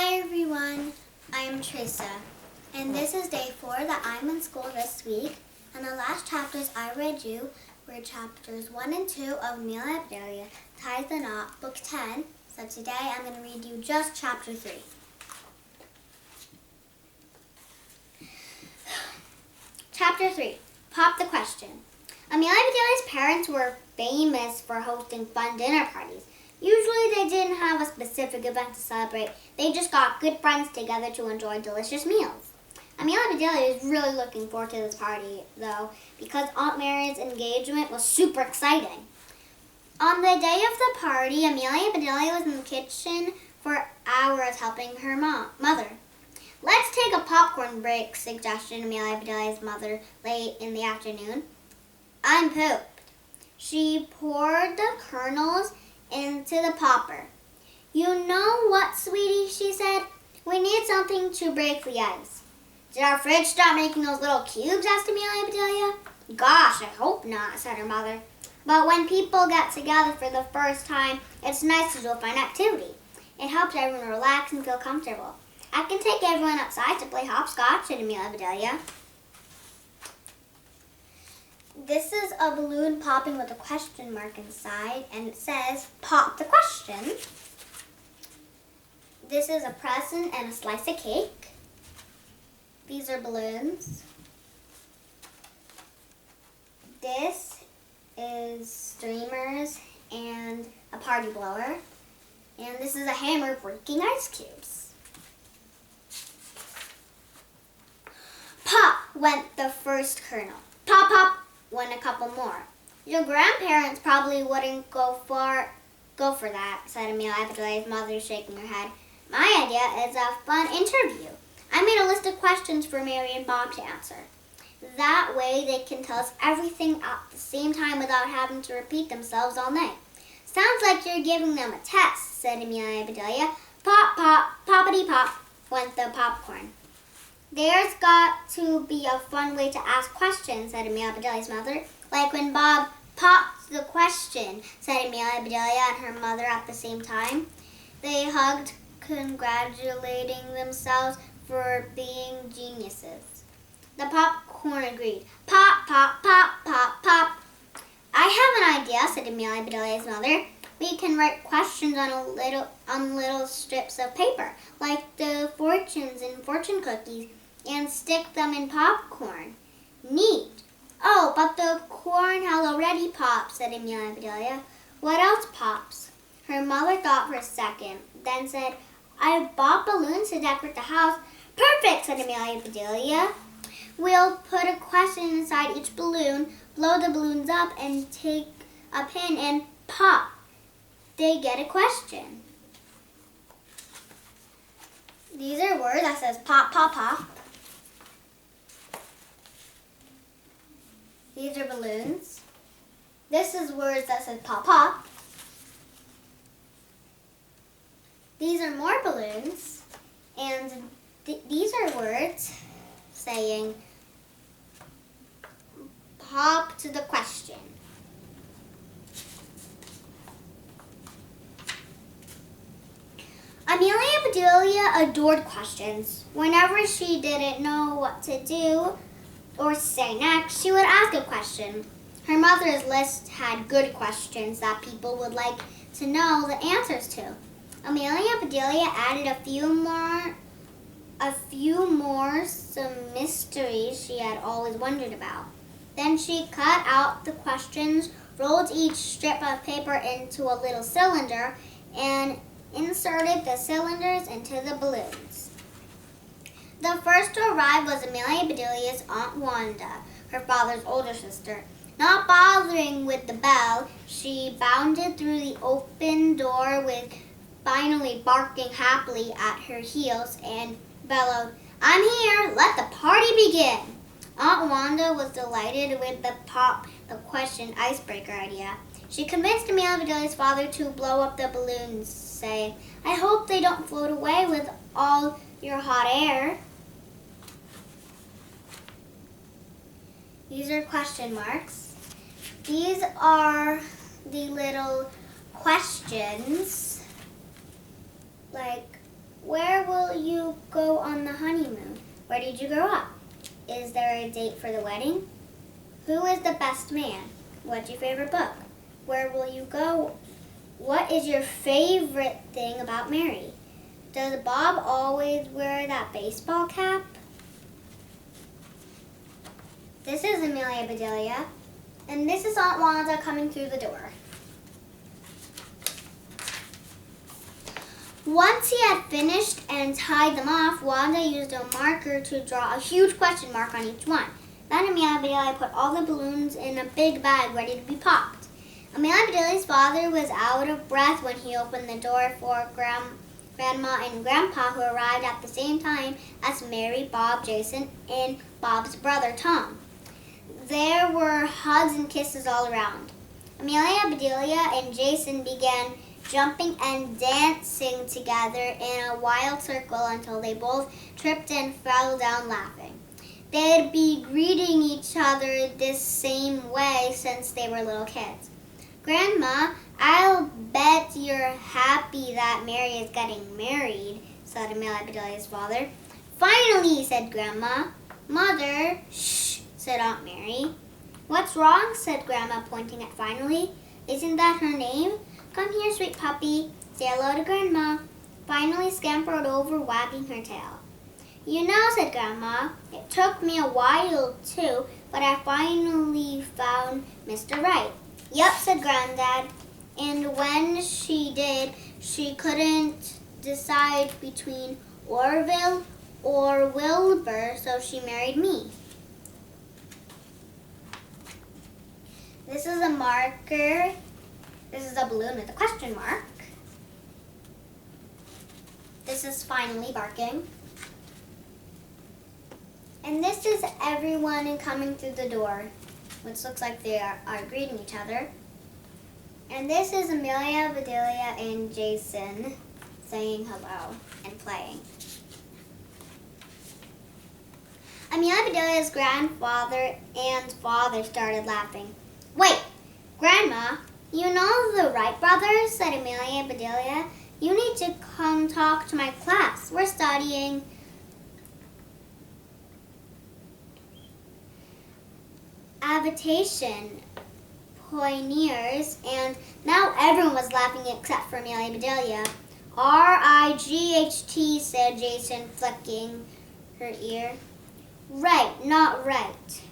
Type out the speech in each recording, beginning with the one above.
Hi everyone, I'm Teresa, and this is day 4 that I'm in school this week, and the last chapters I read you were chapters 1 and 2 of Amelia, Bedelia, Ties the Knot, book 10, so today I'm going to read you just chapter 3. Chapter 3, Pop the Question. Amelia and Bedelia's parents were famous for hosting fun dinner parties. Usually they didn't have a specific event to celebrate. They just got good friends together to enjoy delicious meals. Amelia and Bedelia is really looking forward to this party, though, because Aunt Mary's engagement was super exciting. On the day of the party, Amelia and Bedelia was in the kitchen for hours helping her mother. "Let's take a popcorn break," suggested Amelia and Bedelia's mother late in the afternoon. "I'm pooped." She poured the kernels into the popper. "You know what, sweetie," she said. "We need something to break the ice." "Did our fridge stop making those little cubes?" asked Amelia and Bedelia. "Gosh, I hope not," said her mother. "But when people get together for the first time, it's nice to do a fun activity. It helps everyone relax and feel comfortable. I can take everyone outside to play hopscotch," said Amelia and Bedelia. This is a balloon popping with a question mark inside, and it says, "Pop the question." This is a present and a slice of cake. These are balloons. This is streamers and a party blower. And this is a hammer breaking ice cubes. Pop went the first kernel. Pop, pop went a couple more. "Your grandparents probably wouldn't go for that," said Amelia and Bedelia's mother, shaking her head. "My idea is a fun interview. I made a list of questions for Mary and Bob to answer. That way they can tell us everything at the same time without having to repeat themselves all night." "Sounds like you're giving them a test," said Amelia and Bedelia. "Pop, pop, poppity pop," went the popcorn. "There's got to be a fun way to ask questions," said Amelia and Bedelia's mother. "Like when Bob popped the question," said Amelia and Bedelia and her mother at the same time. They hugged, congratulating themselves for being geniuses. The popcorn agreed. "Pop, pop, pop, pop, pop." "I have an idea," said Amelia and Bedelia's mother. "We can write questions on little strips of paper, like the fortunes in fortune cookies, and stick them in popcorn." "Neat." "Oh, but the corn has already popped," said Amelia and Bedelia. "What else pops?" Her mother thought for a second, then said, "I bought balloons to decorate the house." "Perfect," said Amelia and Bedelia. "We'll put a question inside each balloon, blow the balloons up, and take a pin and pop. They get a question." These are words that says pop, pop, pop. These are balloons. This is words that says pop, pop. These are more balloons. And these are words saying pop to the question. Amelia and Bedelia adored questions. Whenever she didn't know what to do or say next, she would ask a question. Her mother's list had good questions that people would like to know the answers to. Amelia and Bedelia added a few more, some mysteries she had always wondered about. Then she cut out the questions, rolled each strip of paper into a little cylinder, and inserted the cylinders into the balloons. The first to arrive was Amelia and Bedelia's Aunt Wanda, her father's older sister. Not bothering with the bell, she bounded through the open door with finally barking happily at her heels and bellowed, "I'm here, let the party begin." Aunt Wanda was delighted with the pop the question icebreaker idea. She convinced Amelia and Bedelia's father to blow up the balloons, saying, "I hope they don't float away with all your hot air." These are question marks. These are the little questions, like, where will will you go on the honeymoon? Where did you grow up? Is there a date for the wedding? Who is the best man? What's your favorite book? Where will you go? What is your favorite thing about Mary? Does Bob always wear that baseball cap? This is Amelia Bedelia, and this is Aunt Wanda coming through the door. Once he had finished and tied them off, Wanda used a marker to draw a huge question mark on each one. Then Amelia Bedelia put all the balloons in a big bag ready to be popped. Amelia Bedelia's father was out of breath when he opened the door for Grandma and Grandpa, who arrived at the same time as Mary, Bob, Jason, and Bob's brother, Tom. There were hugs and kisses all around. Amelia, Bedelia, and Jason began jumping and dancing together in a wild circle until they both tripped and fell down laughing. They'd be greeting each other this same way since they were little kids. Grandma, I'll bet you're happy that Mary is getting married, said Amelia Bedelia's father. Finally, said Grandma. Mother, shh, said Aunt Mary. What's wrong, said Grandma, pointing at Finally. Isn't that her name? Come here, sweet puppy. Say hello to Grandma. Finally scampered over, wagging her tail. You know, said Grandma, it took me a while too, but I finally found Mr. Right. Yup, said Granddad. And when she did, she couldn't decide between Orville or Wilbur, so she married me. This is a marker. This is a balloon with a question mark. This is Finally barking. And this is everyone coming through the door, which looks like they are greeting each other. And this is Amelia, Bedelia, and Jason saying hello and playing. Amelia Bedelia's grandfather and father started laughing. Wait, Grandma, you know the Wright brothers, said Amelia Bedelia. You need to come talk to my class. We're studying aviation pioneers, and now everyone was laughing except for Amelia Bedelia. R-I-G-H-T, said Jason, flicking her ear. Right, not right.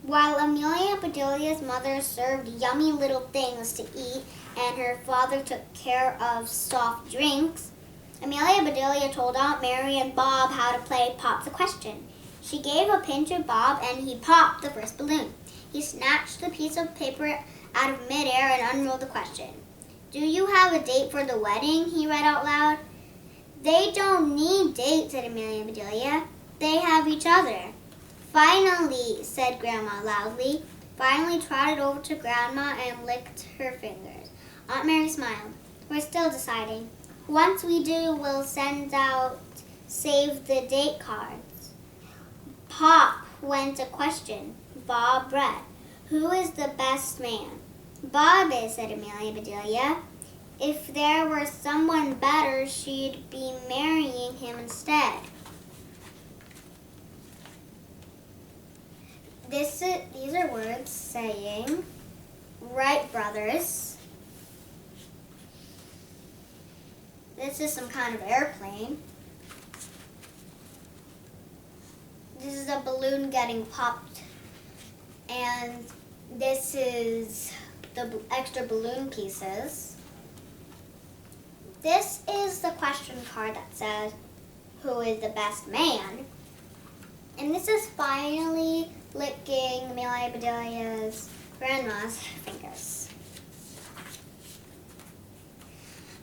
While Amelia Bedelia's mother served yummy little things to eat and her father took care of soft drinks, Amelia Bedelia told Aunt Mary and Bob how to play Pop the Question. She gave a pinch to Bob and he popped the first balloon. He snatched the piece of paper out of midair and unrolled the question. Do you have a date for the wedding? He read out loud. They don't need dates, said Amelia Bedelia. They have each other. Finally, said Grandma loudly. Finally trotted over to Grandma and licked her fingers. Aunt Mary smiled. We're still deciding. Once we do, we'll send out save the date cards. Pop went a question. Bob read. Who is the best man? Bob is, said Amelia Bedelia. If there were someone better, she'd be marrying him instead. These are words saying Wright brothers. This is some kind of airplane. This is a balloon getting popped. And this is the extra balloon pieces. This is the question card that says, who is the best man? And this is Finally licking Amelia Bedelia's grandma's fingers.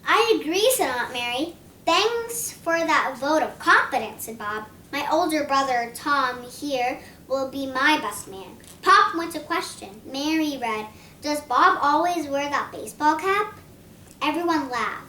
I agree, said Aunt Mary. Thanks for that vote of confidence, said Bob. My older brother, Tom, here, will be my best man. Pop went to question. Mary read, does Bob always wear that baseball cap? Everyone laughed.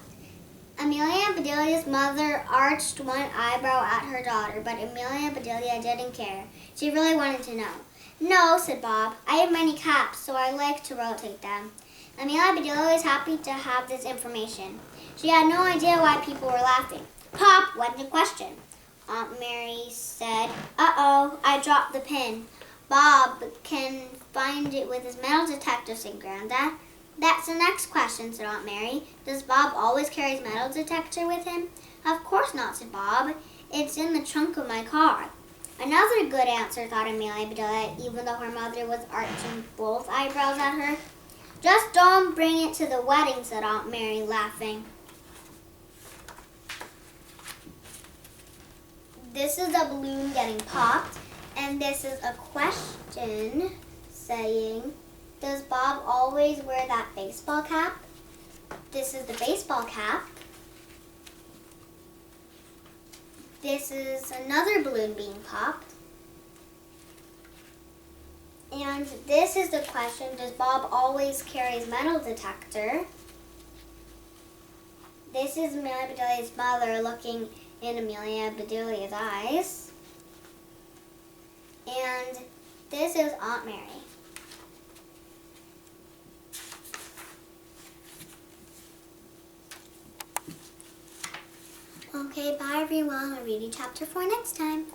Amelia Bedelia's mother arched one eyebrow at her daughter, but Amelia Bedelia didn't care. She really wanted to know. No, said Bob. I have many caps, so I like to rotate them. Amelia Bedelia was happy to have this information. She had no idea why people were laughing. Pop, what's the question? Aunt Mary said, "Uh-oh, I dropped the pin. Bob can find it with his metal detector," said Granddad. "That's the next question," said Aunt Mary. "Does Bob always carry his metal detector with him?" "Of course not," said Bob. "It's in the trunk of my car." Another good answer, thought Amelia Bedelia, even though her mother was arching both eyebrows at her. "Just don't bring it to the wedding," said Aunt Mary, laughing. This is a balloon getting popped, and this is a question saying, "Does Bob always wear that baseball cap?" This is the baseball cap. This is another balloon being popped. And this is the question, does Bob always carry his metal detector? This is Amelia Bedelia's mother looking in Amelia Bedelia's eyes. And this is Aunt Mary. Okay, bye everyone. I'll read you chapter 4 next time.